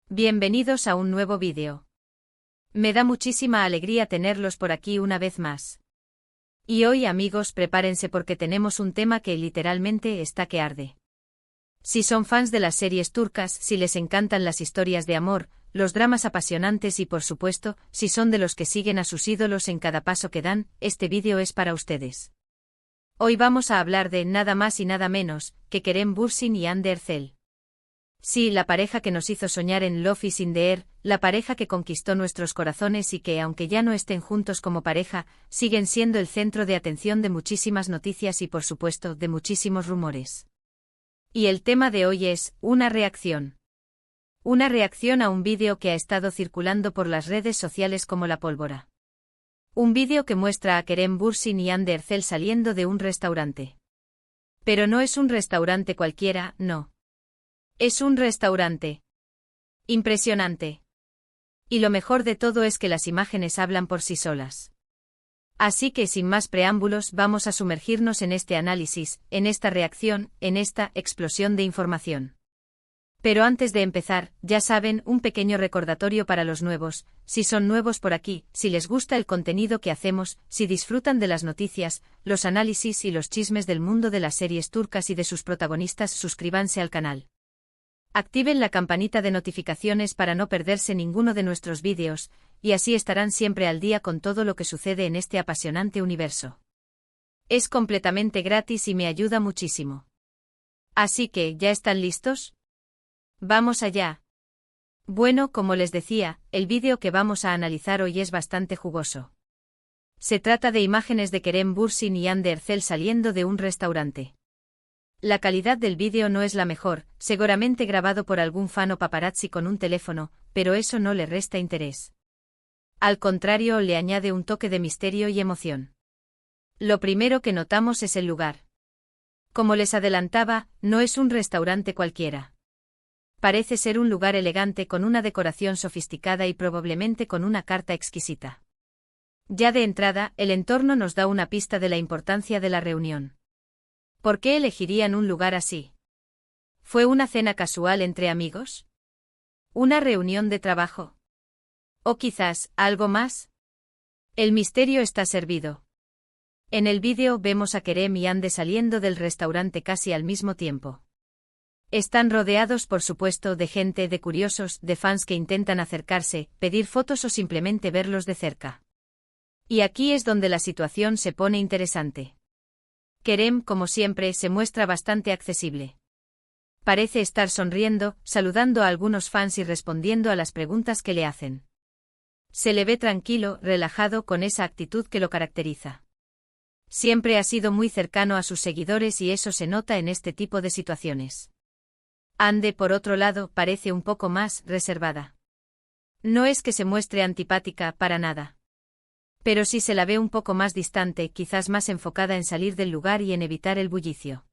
Bienvenidos a un nuevo vídeo. Me da muchísima alegría tenerlos por aquí una vez más. Y hoy, amigos, prepárense porque tenemos un tema que literalmente está que arde. Si son fans de las series turcas, si les encantan las historias de amor, los dramas apasionantes y por supuesto, si son de los que siguen a sus ídolos en cada paso que dan, este vídeo es para ustedes. Hoy vamos a hablar de nada más y nada menos que Kerem Bürsin y Hande Erçel. Sí, la pareja que nos hizo soñar en Love is in the Air, la pareja que conquistó nuestros corazones y que, aunque ya no estén juntos como pareja, siguen siendo el centro de atención de muchísimas noticias y por supuesto de muchísimos rumores. Y el tema de hoy es, una reacción. Una reacción a un vídeo que ha estado circulando por las redes sociales como la pólvora. Un vídeo que muestra a Kerem Bürsin y Hande Erçel saliendo de un restaurante. Pero no es un restaurante cualquiera, no. Es un restaurante. Impresionante. Y lo mejor de todo es que las imágenes hablan por sí solas. Así que sin más preámbulos vamos a sumergirnos en este análisis, en esta reacción, en esta explosión de información. Pero antes de empezar, ya saben, un pequeño recordatorio para los nuevos, si son nuevos por aquí, si les gusta el contenido que hacemos, si disfrutan de las noticias, los análisis y los chismes del mundo de las series turcas y de sus protagonistas, suscríbanse al canal. Activen la campanita de notificaciones para no perderse ninguno de nuestros vídeos, y así estarán siempre al día con todo lo que sucede en este apasionante universo. Es completamente gratis y me ayuda muchísimo. Así que, ¿ya están listos? ¡Vamos allá! Bueno, como les decía, el vídeo que vamos a analizar hoy es bastante jugoso. Se trata de imágenes de Kerem Bürsin y Hande Erçel saliendo de un restaurante. La calidad del vídeo no es la mejor, seguramente grabado por algún fan o paparazzi con un teléfono, pero eso no le resta interés. Al contrario, le añade un toque de misterio y emoción. Lo primero que notamos es el lugar. Como les adelantaba, no es un restaurante cualquiera. Parece ser un lugar elegante con una decoración sofisticada y probablemente con una carta exquisita. Ya de entrada, el entorno nos da una pista de la importancia de la reunión. ¿Por qué elegirían un lugar así? ¿Fue una cena casual entre amigos? ¿Una reunión de trabajo? ¿O quizás, algo más? El misterio está servido. En el vídeo vemos a Kerem y Hande saliendo del restaurante casi al mismo tiempo. Están rodeados por supuesto de gente, de curiosos, de fans que intentan acercarse, pedir fotos o simplemente verlos de cerca. Y aquí es donde la situación se pone interesante. Kerem, como siempre, se muestra bastante accesible. Parece estar sonriendo, saludando a algunos fans y respondiendo a las preguntas que le hacen. Se le ve tranquilo, relajado, con esa actitud que lo caracteriza. Siempre ha sido muy cercano a sus seguidores y eso se nota en este tipo de situaciones. Hande, por otro lado, parece un poco más reservada. No es que se muestre antipática, para nada. Pero sí se la ve un poco más distante, quizás más enfocada en salir del lugar y en evitar el bullicio.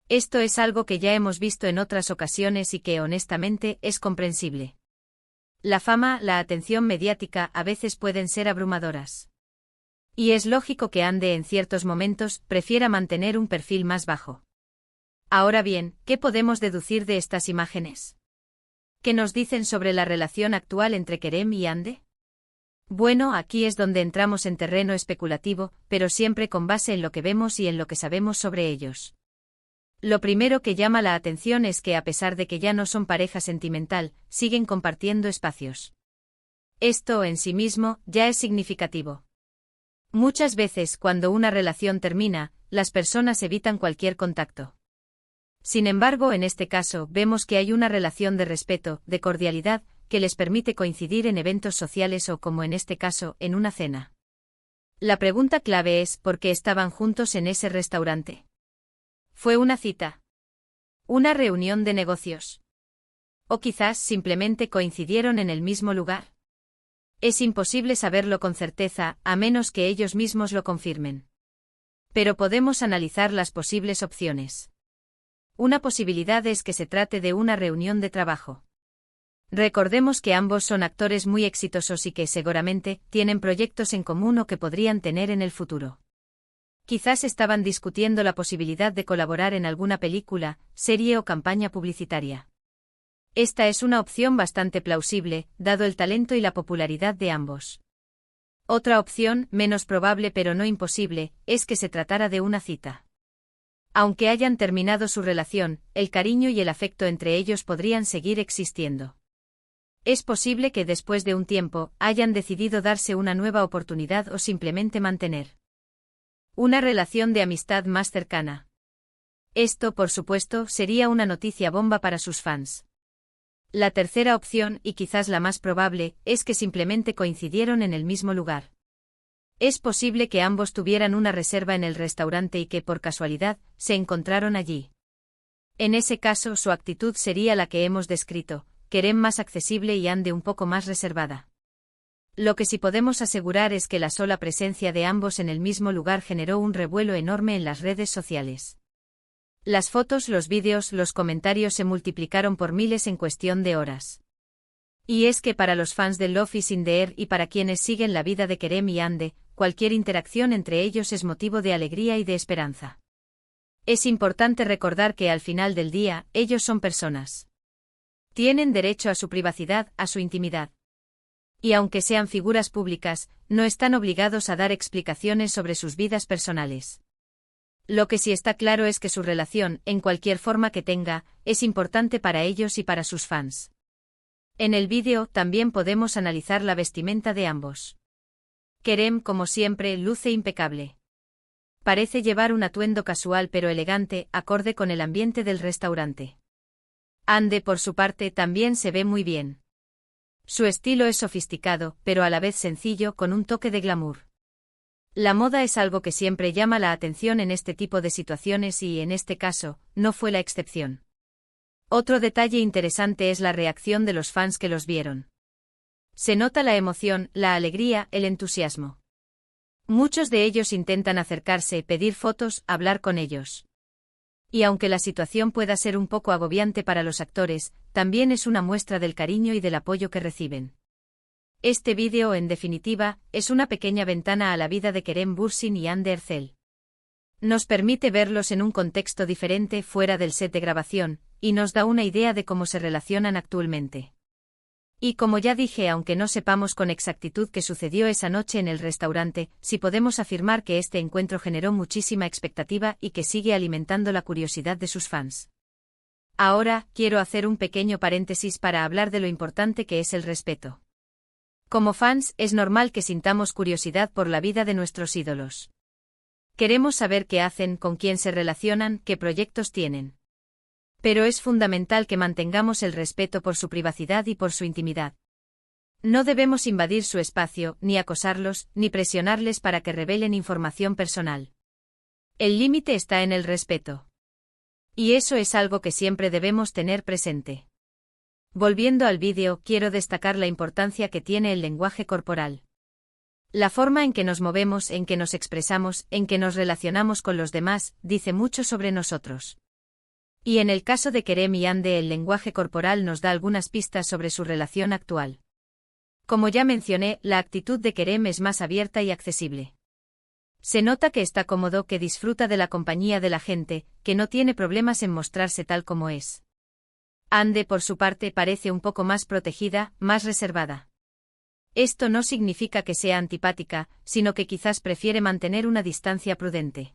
Esto es algo que ya hemos visto en otras ocasiones y que, honestamente, es comprensible. La fama, la atención mediática a veces pueden ser abrumadoras. Y es lógico que Hande en ciertos momentos prefiera mantener un perfil más bajo. Ahora bien, ¿qué podemos deducir de estas imágenes? ¿Qué nos dicen sobre la relación actual entre Kerem y Hande? Bueno, aquí es donde entramos en terreno especulativo, pero siempre con base en lo que vemos y en lo que sabemos sobre ellos. Lo primero que llama la atención es que a pesar de que ya no son pareja sentimental, siguen compartiendo espacios. Esto en sí mismo ya es significativo. Muchas veces cuando una relación termina, las personas evitan cualquier contacto. Sin embargo, en este caso vemos que hay una relación de respeto, de cordialidad, que les permite coincidir en eventos sociales o, como en este caso, en una cena. La pregunta clave es, ¿por qué estaban juntos en ese restaurante? ¿Fue una cita? ¿Una reunión de negocios? ¿O quizás simplemente coincidieron en el mismo lugar? Es imposible saberlo con certeza, a menos que ellos mismos lo confirmen. Pero podemos analizar las posibles opciones. Una posibilidad es que se trate de una reunión de trabajo. Recordemos que ambos son actores muy exitosos y que, seguramente, tienen proyectos en común o que podrían tener en el futuro. Quizás estaban discutiendo la posibilidad de colaborar en alguna película, serie o campaña publicitaria. Esta es una opción bastante plausible, dado el talento y la popularidad de ambos. Otra opción, menos probable pero no imposible, es que se tratara de una cita. Aunque hayan terminado su relación, el cariño y el afecto entre ellos podrían seguir existiendo. Es posible que después de un tiempo, hayan decidido darse una nueva oportunidad o simplemente mantener una relación de amistad más cercana. Esto, por supuesto, sería una noticia bomba para sus fans. La tercera opción, y quizás la más probable, es que simplemente coincidieron en el mismo lugar. Es posible que ambos tuvieran una reserva en el restaurante y que, por casualidad, se encontraron allí. En ese caso, su actitud sería la que hemos descrito, Kerem más accesible y Ande un poco más reservada. Lo que sí podemos asegurar es que la sola presencia de ambos en el mismo lugar generó un revuelo enorme en las redes sociales. Las fotos, los vídeos, los comentarios se multiplicaron por miles en cuestión de horas. Y es que para los fans de Love is in the Air y para quienes siguen la vida de Kerem y Ande, cualquier interacción entre ellos es motivo de alegría y de esperanza. Es importante recordar que al final del día, ellos son personas. Tienen derecho a su privacidad, a su intimidad. Y aunque sean figuras públicas, no están obligados a dar explicaciones sobre sus vidas personales. Lo que sí está claro es que su relación, en cualquier forma que tenga, es importante para ellos y para sus fans. En el vídeo también podemos analizar la vestimenta de ambos. Kerem, como siempre, luce impecable. Parece llevar un atuendo casual pero elegante, acorde con el ambiente del restaurante. Ande, por su parte, también se ve muy bien. Su estilo es sofisticado, pero a la vez sencillo, con un toque de glamour. La moda es algo que siempre llama la atención en este tipo de situaciones y, en este caso, no fue la excepción. Otro detalle interesante es la reacción de los fans que los vieron. Se nota la emoción, la alegría, el entusiasmo. Muchos de ellos intentan acercarse, pedir fotos, hablar con ellos. Y aunque la situación pueda ser un poco agobiante para los actores, también es una muestra del cariño y del apoyo que reciben. Este vídeo, en definitiva, es una pequeña ventana a la vida de Kerem Bürsin y Hande Erçel. Nos permite verlos en un contexto diferente fuera del set de grabación, y nos da una idea de cómo se relacionan actualmente. Y como ya dije, aunque no sepamos con exactitud qué sucedió esa noche en el restaurante, sí podemos afirmar que este encuentro generó muchísima expectativa y que sigue alimentando la curiosidad de sus fans. Ahora, quiero hacer un pequeño paréntesis para hablar de lo importante que es el respeto. Como fans, es normal que sintamos curiosidad por la vida de nuestros ídolos. Queremos saber qué hacen, con quién se relacionan, qué proyectos tienen. Pero es fundamental que mantengamos el respeto por su privacidad y por su intimidad. No debemos invadir su espacio, ni acosarlos, ni presionarles para que revelen información personal. El límite está en el respeto. Y eso es algo que siempre debemos tener presente. Volviendo al vídeo, quiero destacar la importancia que tiene el lenguaje corporal. La forma en que nos movemos, en que nos expresamos, en que nos relacionamos con los demás, dice mucho sobre nosotros. Y en el caso de Kerem y Hande, el lenguaje corporal nos da algunas pistas sobre su relación actual. Como ya mencioné, la actitud de Kerem es más abierta y accesible. Se nota que está cómodo, que disfruta de la compañía de la gente, que no tiene problemas en mostrarse tal como es. Hande, por su parte, parece un poco más protegida, más reservada. Esto no significa que sea antipática, sino que quizás prefiere mantener una distancia prudente.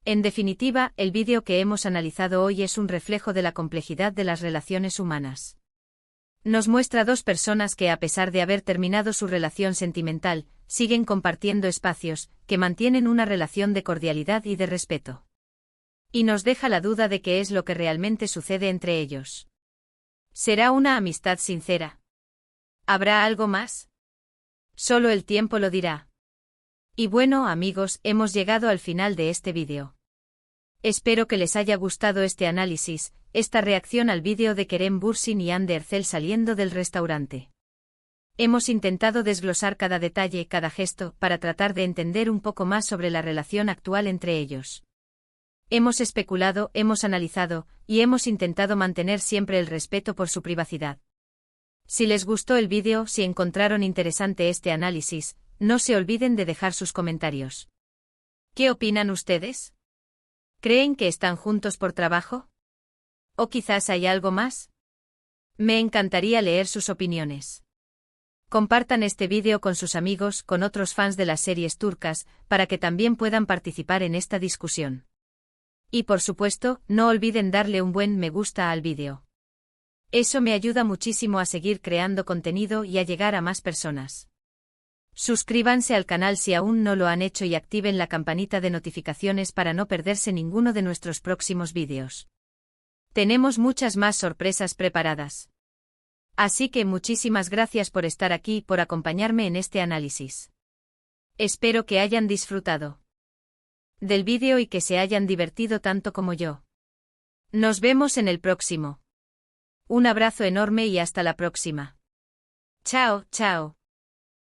En definitiva, el vídeo que hemos analizado hoy es un reflejo de la complejidad de las relaciones humanas. Nos muestra dos personas que, a pesar de haber terminado su relación sentimental, siguen compartiendo espacios, que mantienen una relación de cordialidad y de respeto. Y nos deja la duda de qué es lo que realmente sucede entre ellos. ¿Será una amistad sincera? ¿Habrá algo más? Solo el tiempo lo dirá. Y bueno, amigos, hemos llegado al final de este vídeo. Espero que les haya gustado este análisis, esta reacción al vídeo de Kerem Bürsin y Hande Erçel saliendo del restaurante. Hemos intentado desglosar cada detalle, cada gesto, para tratar de entender un poco más sobre la relación actual entre ellos. Hemos especulado, hemos analizado, y hemos intentado mantener siempre el respeto por su privacidad. Si les gustó el vídeo, si encontraron interesante este análisis, no se olviden de dejar sus comentarios. ¿Qué opinan ustedes? ¿Creen que están juntos por trabajo? ¿O quizás hay algo más? Me encantaría leer sus opiniones. Compartan este vídeo con sus amigos, con otros fans de las series turcas, para que también puedan participar en esta discusión. Y por supuesto, no olviden darle un buen me gusta al vídeo. Eso me ayuda muchísimo a seguir creando contenido y a llegar a más personas. Suscríbanse al canal si aún no lo han hecho y activen la campanita de notificaciones para no perderse ninguno de nuestros próximos vídeos. Tenemos muchas más sorpresas preparadas. Así que muchísimas gracias por estar aquí y por acompañarme en este análisis. Espero que hayan disfrutado del vídeo y que se hayan divertido tanto como yo. Nos vemos en el próximo. Un abrazo enorme y hasta la próxima. Chao, chao.